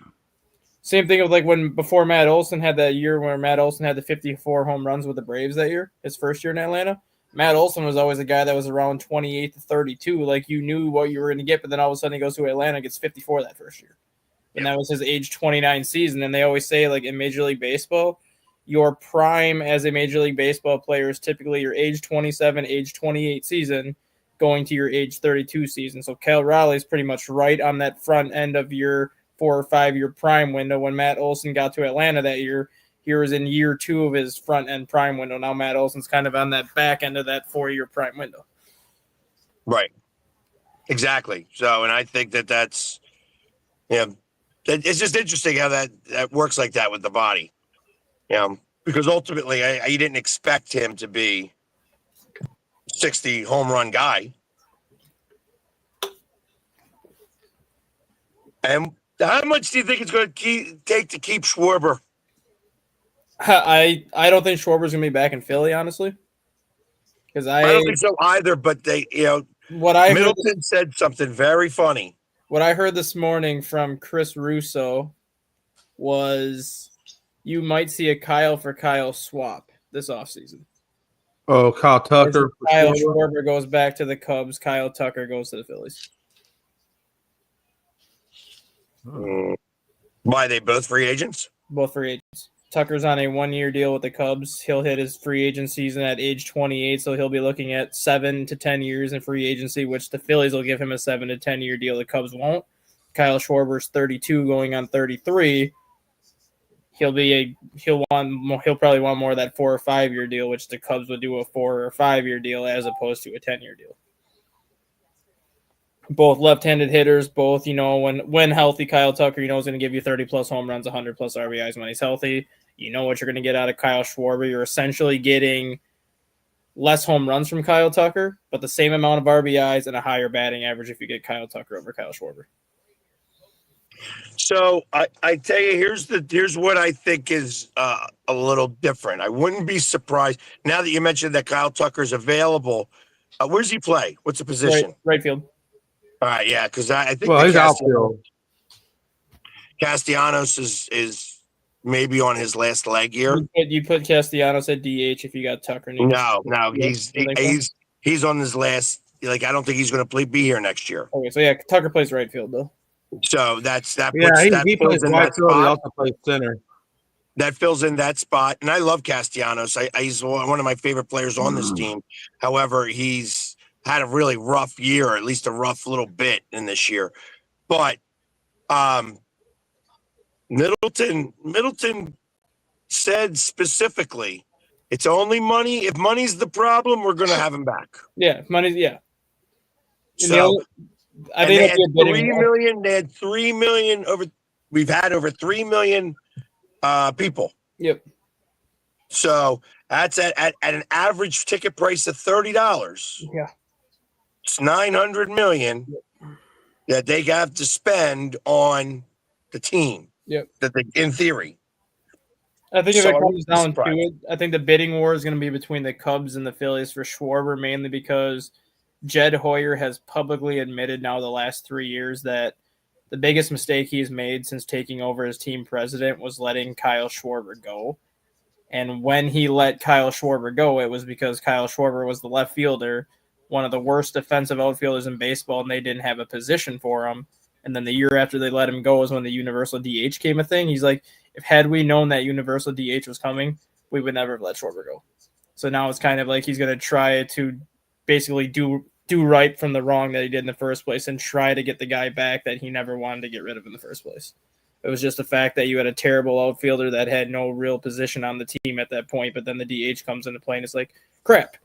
Same thing with like before Matt Olson had that year where Matt Olson had the 54 home runs with the Braves that year, his first year in Atlanta. Matt Olson was always a guy that was around 28 to 32. Like, you knew what you were going to get, but then all of a sudden he goes to Atlanta and gets 54 that first year. And that was his age 29 season. And they always say, like, in Major League Baseball, your prime as a Major League Baseball player is typically your age 27, age 28 season going to your age 32 season. So Cal Raleigh's pretty much right on that front end of your 4 or 5 year prime window. When Matt Olson got to Atlanta that year, he was in year 2 of his front end prime window. Now Matt Olson's kind of on that back end of that 4-year prime window. Right. Exactly. So, and I think that's, it's just interesting how that works like that with the body. Because ultimately I didn't expect him to be 60 home run guy. And how much do you think it's going to take to keep Schwarber? I don't think Schwarber's going to be back in Philly, honestly. Because I don't think so either, but Middleton said something very funny. What I heard this morning from Chris Russo was you might see a Kyle for Kyle swap this offseason. Oh, Kyle Tucker. Kyle Schwarber goes back to the Cubs. Kyle Tucker goes to the Phillies. Why, they both free agents? Both free agents. Tucker's on a 1-year deal with the Cubs. He'll hit his free agent season at age 28, so he'll be looking at 7 to 10 years in free agency, which the Phillies will give him a 7 to 10 year deal. The Cubs won't. Kyle Schwarber's 32, going on 33. He'll probably want more of that 4 or 5 year deal, which the Cubs would do a 4 or 5 year deal as opposed to a 10-year deal. Both left-handed hitters, both, when healthy, Kyle Tucker, is going to give you 30-plus home runs, 100-plus RBIs when he's healthy. You know what you're going to get out of Kyle Schwarber. You're essentially getting less home runs from Kyle Tucker, but the same amount of RBIs and a higher batting average if you get Kyle Tucker over Kyle Schwarber. So I tell you, here's what I think is a little different. I wouldn't be surprised now that you mentioned that Kyle Tucker's available. Where does he play? What's the position? Right field. All right, yeah, because I think he's outfield. Castellanos is maybe on his last leg here. You put Castellanos at DH if you got Tucker. No, he's on his last. Like, I don't think he's going to be here next year. Okay, so yeah, Tucker plays right field though. So that. He plays right field. He also plays center. That fills in that spot, and I love Castellanos. He's one of my favorite players on this team. However, he's had a really rough year, or at least a rough little bit in this year. But Middleton said specifically, it's only money. If money's the problem, we're going to have him back. Yeah, money. Yeah. So I think they had 3 million over. We've had over 3 million people. Yep. So that's at an average ticket price of $30. Yeah. It's $900 million that they have to spend on the team. Yep. In theory. I think if it comes down to it, I think the bidding war is going to be between the Cubs and the Phillies for Schwarber, mainly because Jed Hoyer has publicly admitted now the last 3 years that the biggest mistake he's made since taking over as team president was letting Kyle Schwarber go. And when he let Kyle Schwarber go, it was because Kyle Schwarber was the left fielder, one of the worst defensive outfielders in baseball, and they didn't have a position for him. And then the year after they let him go was when the universal DH came a thing. He's like, had we known that universal DH was coming, we would never have let Schwarber go. So now it's kind of like he's going to try to basically do right from the wrong that he did in the first place and try to get the guy back that he never wanted to get rid of in the first place. It was just the fact that you had a terrible outfielder that had no real position on the team at that point, but then the DH comes into play and it's like, crap,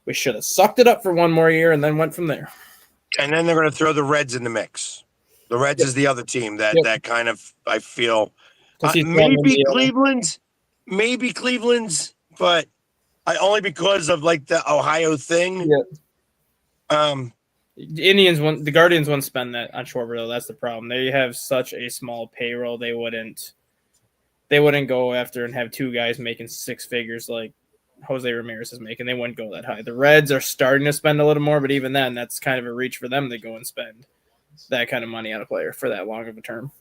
we should have sucked it up for one more year and then went from there. And then they're going to throw the Reds in the mix. The Reds is the other team that kind of, I feel, maybe Cleveland's, but only because of like the Ohio thing. Yeah. The Guardians wouldn't spend that on Schwarber though. That's the problem. They have such a small payroll. They wouldn't go after and have 2 guys making 6 figures like Jose Ramirez is making. They wouldn't go that high. The Reds are starting to spend a little more, but even then, that's kind of a reach for them to go and spend that kind of money on a player for that long of a term.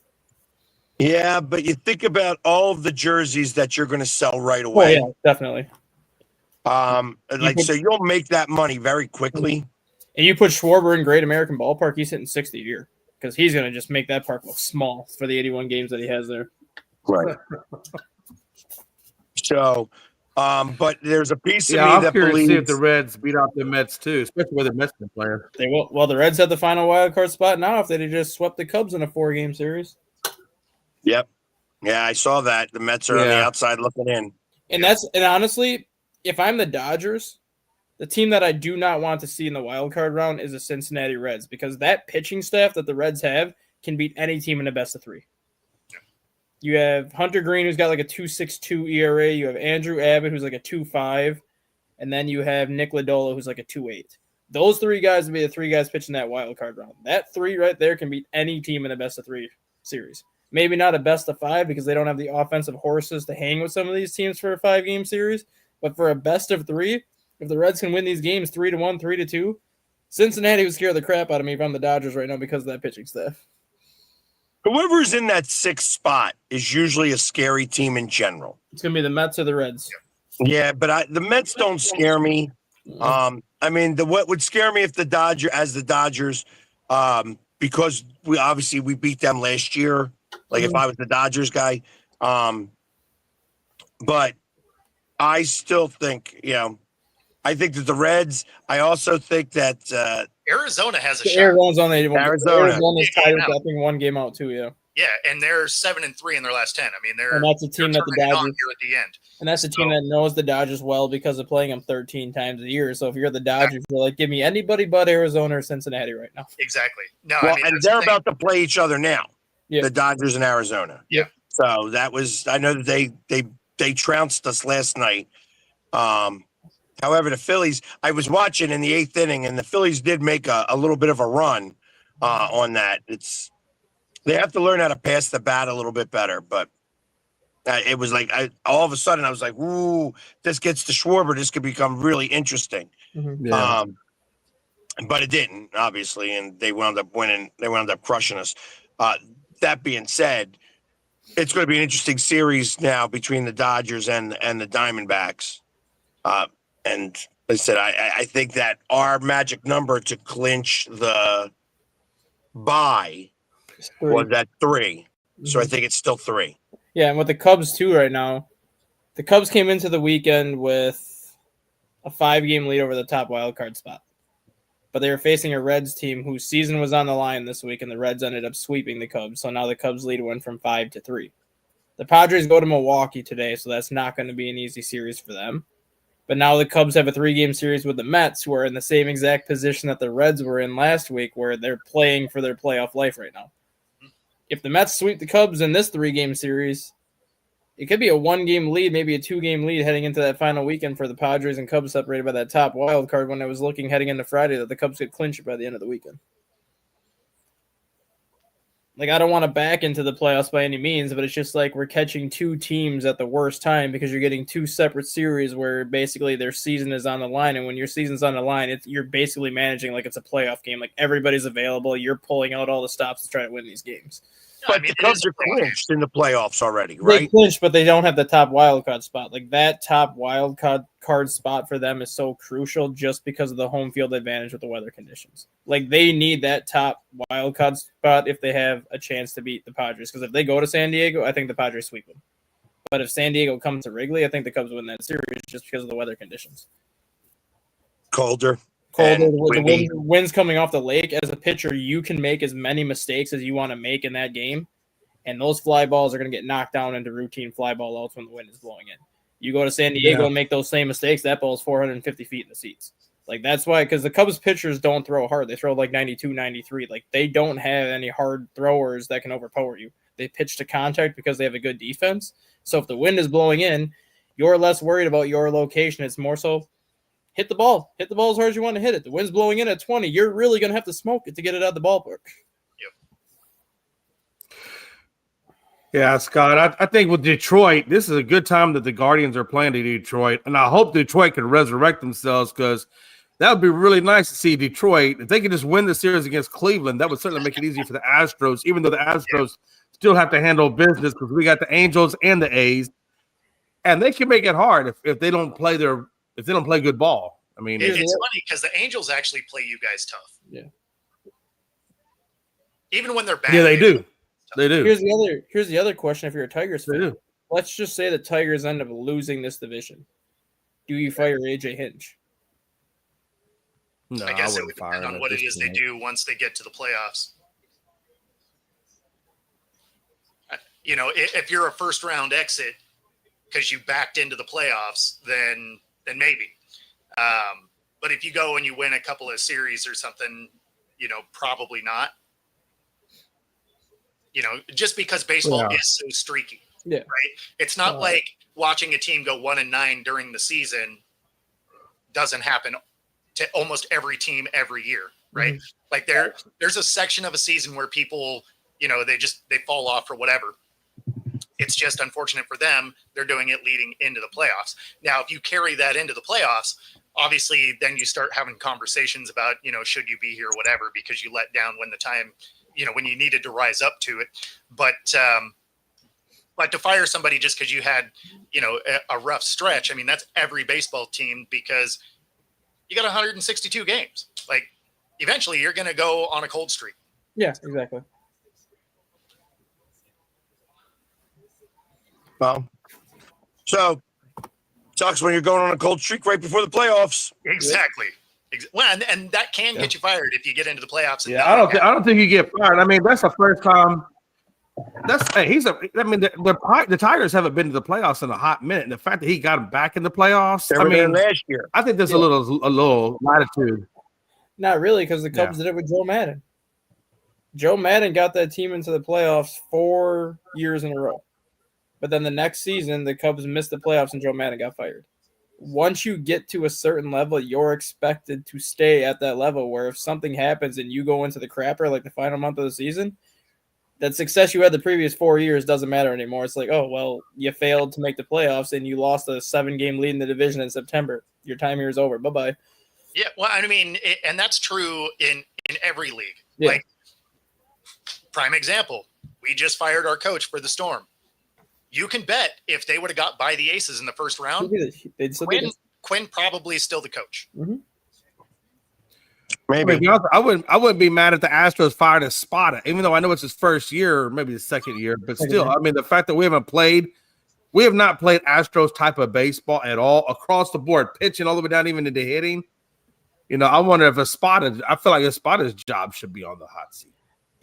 Yeah, but you think about all of the jerseys that you're going to sell right away. Oh, yeah, definitely. So you'll make that money very quickly. And you put Schwarber in Great American Ballpark, he's hitting 60 a year because he's going to just make that park look small for the 81 games that he has there. Right. So, but there's a piece of me I'm that curious to see if believes the Reds beat out the Mets too, especially where the Mets been playing. They will. Well, the Reds had the final wild card spot now if they had just swept the Cubs in a 4-game series. Yep. Yeah, I saw that. The Mets are on the outside looking in. And honestly, if I'm the Dodgers, the team that I do not want to see in the wild card round is the Cincinnati Reds because that pitching staff that the Reds have can beat any team in the best of 3. You have Hunter Green, who's got like a 2.62 ERA. You have Andrew Abbott, who's like a 2.5. And then you have Nick Lodolo, who's like a 2.8. Those 3 guys would be the 3 guys pitching that wild card round. That 3 right there can beat any team in the best of 3 series. Maybe not a best of 5 because they don't have the offensive horses to hang with some of these teams for a 5-game series. But for a best of 3, if the Reds can win these games 3-1, 3-2, Cincinnati would scare the crap out of me if I'm the Dodgers right now because of that pitching staff. Whoever's in that 6th spot is usually a scary team in general. It's going to be the Mets or the Reds. Yeah, but the Mets don't scare me. I mean, what would scare me if the Dodgers, because we beat them last year. Like if I was the Dodgers guy, but I still think I think that the Reds. I also think that Arizona has a shot. Arizona's tied with, I think, 1 game out too. Yeah. Yeah, and they're 7-3 in their last 10. I mean, and that's a team that the Dodgers here at the end. And that's a team that knows the Dodgers well because of playing them 13 times a year. So if you're the Dodgers, you're like, give me anybody but Arizona or Cincinnati right now. Exactly. No, well, and they're about to play each other now. Yeah. The Dodgers and Arizona. Yeah. So that was. I know that they trounced us last night. However, the Phillies. I was watching in the 8th inning, and the Phillies did make a little bit of a run on that. They have to learn how to pass the bat a little bit better, but it was like all of a sudden I was like, "Ooh, this gets to Schwarber. This could become really interesting." Mm-hmm. Yeah. But it didn't, obviously, and they wound up winning. They wound up crushing us. That being said, it's going to be an interesting series now between the Dodgers and the Diamondbacks. And like I said, I think that our magic number to clinch the bye was at 3. So I think it's still 3. Yeah, and with the Cubs too right now, the Cubs came into the weekend with a 5-game lead over the top wild card spot. But they were facing a Reds team whose season was on the line this week, and the Reds ended up sweeping the Cubs. So now the Cubs lead went from 5 to 3. The Padres go to Milwaukee today, so that's not going to be an easy series for them. But now the Cubs have a 3-game series with the Mets, who are in the same exact position that the Reds were in last week, where they're playing for their playoff life right now. If the Mets sweep the Cubs in this 3-game series, it could be a 1-game lead, maybe a 2-game lead heading into that final weekend for the Padres and Cubs separated by that top wild card when I was looking heading into Friday that the Cubs could clinch it by the end of the weekend. Like, I don't want to back into the playoffs by any means, but it's just like we're catching 2 teams at the worst time because you're getting 2 separate series where basically their season is on the line. And when your season's on the line, you're basically managing like it's a playoff game. Like everybody's available. You're pulling out all the stops to try to win these games. But the Cubs are clinched in the playoffs already, right? They clinched, but they don't have the top wild card spot. Like that top wild card spot for them is so crucial just because of the home field advantage with the weather conditions. Like they need that top wild card spot if they have a chance to beat the Padres. Because if they go to San Diego, I think the Padres sweep them. But if San Diego comes to Wrigley, I think the Cubs win that series just because of the weather conditions. Colder. The wind's coming off the lake. As a pitcher, you can make as many mistakes as you want to make in that game, and those fly balls are going to get knocked down into routine fly ball outs when the wind is blowing in. You go to San Diego and make those same mistakes, that ball is 450 feet in the seats. Like, that's why, because the Cubs pitchers don't throw hard. They throw like 92, 93. Like, they don't have any hard throwers that can overpower you. They pitch to contact because they have a good defense. So if the wind is blowing in, you're less worried about your location. It's more so, hit the ball. Hit the ball as hard as you want to hit it. The wind's blowing in at 20. You're really going to have to smoke it to get it out of the ballpark. Yeah, Scott, I think with Detroit, this is a good time that the Guardians are playing to Detroit, and I hope Detroit can resurrect themselves because that would be really nice to see Detroit. If they could just win the series against Cleveland, that would certainly make it easier for the Astros, even though the Astros still have to handle business because we got the Angels and the A's, and they can make it hard if they don't play good ball. I mean, it's funny because the Angels actually play you guys tough. Yeah. Even when they're bad. Yeah, they do. They do. Here's the other question if you're a Tigers fan. Let's just say the Tigers end up losing this division. Do you fire AJ Hinch? No, I guess it would depend on what it is they do once they get to the playoffs. You know, if you're a first round exit because you backed into the playoffs, then maybe. But if you go and you win a couple of series or something, you know, probably not. You know, just because baseball is so streaky, right? It's not like watching a team go 1-9 during the season doesn't happen to almost every team every year, right? Mm-hmm. Like there's a section of a season where people, you know, they fall off or whatever. It's just unfortunate for them. They're doing it leading into the playoffs. Now, if you carry that into the playoffs, obviously then you start having conversations about, you know, should you be here or whatever, because you let down when the time, you know, when you needed to rise up to it. But to fire somebody just because you had, you know, a rough stretch, I mean, that's every baseball team because you got 162 games. Like, eventually you're going to go on a cold streak. Yeah, exactly. Well, so sucks when you're going on a cold streak right before the playoffs. Exactly. Well, and that can get you fired if you get into the playoffs. And I don't think you get fired. I mean, that's the first time. The Tigers haven't been to the playoffs in a hot minute, and the fact that he got them back in the playoffs. They were there last year. I think there's a little latitude. Not really, because the Cubs did it with Joe Madden. Joe Madden got that team into the playoffs 4 years in a row, but then the next season the Cubs missed the playoffs and Joe Madden got fired. Once you get to a certain level, you're expected to stay at that level where if something happens and you go into the crapper like the final month of the season, that success you had the previous 4 years doesn't matter anymore. It's like, oh, well, you failed to make the playoffs and you lost a 7-game lead in the division in September. Your time here is over. Bye-bye. Yeah, well, I mean, and that's true in every league. Yeah. Like, prime example, we just fired our coach for the Storm. You can bet if they would have got by the Aces in the first round, Quinn probably is still the coach. Mm-hmm. Maybe. I wouldn't be mad if the Astros fired Espada, even though I know it's his first year or maybe his second year. But still, I mean, the fact that we have not played Astros type of baseball at all across the board, pitching all the way down even into hitting. You know, I wonder if I feel like Espada's job should be on the hot seat.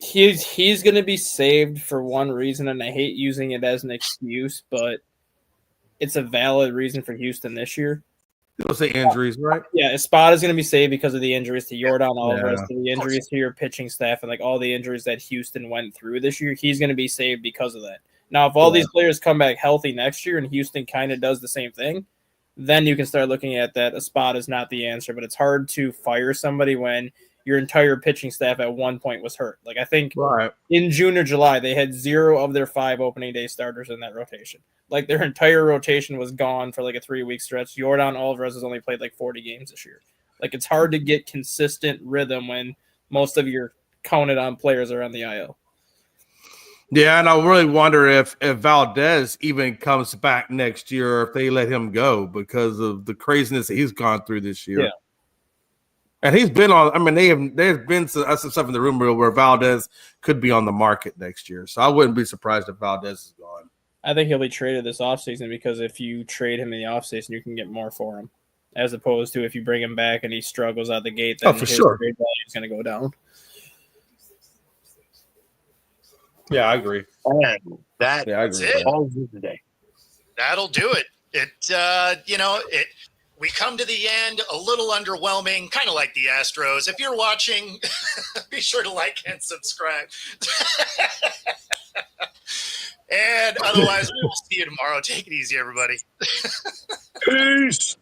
He's going to be saved for one reason, and I hate using it as an excuse, but it's a valid reason for Houston this year. You'll say injuries, right? Yeah, Espada's going to be saved because of the injuries to Yordan Alvarez, to the injuries to your pitching staff, and like all the injuries that Houston went through this year. He's going to be saved because of that. Now, if all these players come back healthy next year and Houston kind of does the same thing, then you can start looking at that. Espada is not the answer, but it's hard to fire somebody when your entire pitching staff at one point was hurt. Like I think in June or July, they had 0 of their 5 opening day starters in that rotation. Like their entire rotation was gone for like a 3-week stretch. Yordan Alvarez has only played like 40 games this year. Like it's hard to get consistent rhythm when most of your counted on players are on the IL. Yeah, and I really wonder if Valdez even comes back next year or if they let him go because of the craziness that he's gone through this year. Yeah. And he's been on. I mean, there's been some stuff in the room where Valdez could be on the market next year. So I wouldn't be surprised if Valdez is gone. I think he'll be traded this offseason because if you trade him in the offseason, you can get more for him, as opposed to if you bring him back and he struggles out the gate, then his trade value is going to go down. Yeah, I agree. That's it. All today. That'll do it. We come to the end a little underwhelming, kind of like the Astros. If you're watching, be sure to like and subscribe. And otherwise, we will see you tomorrow. Take it easy, everybody. Peace.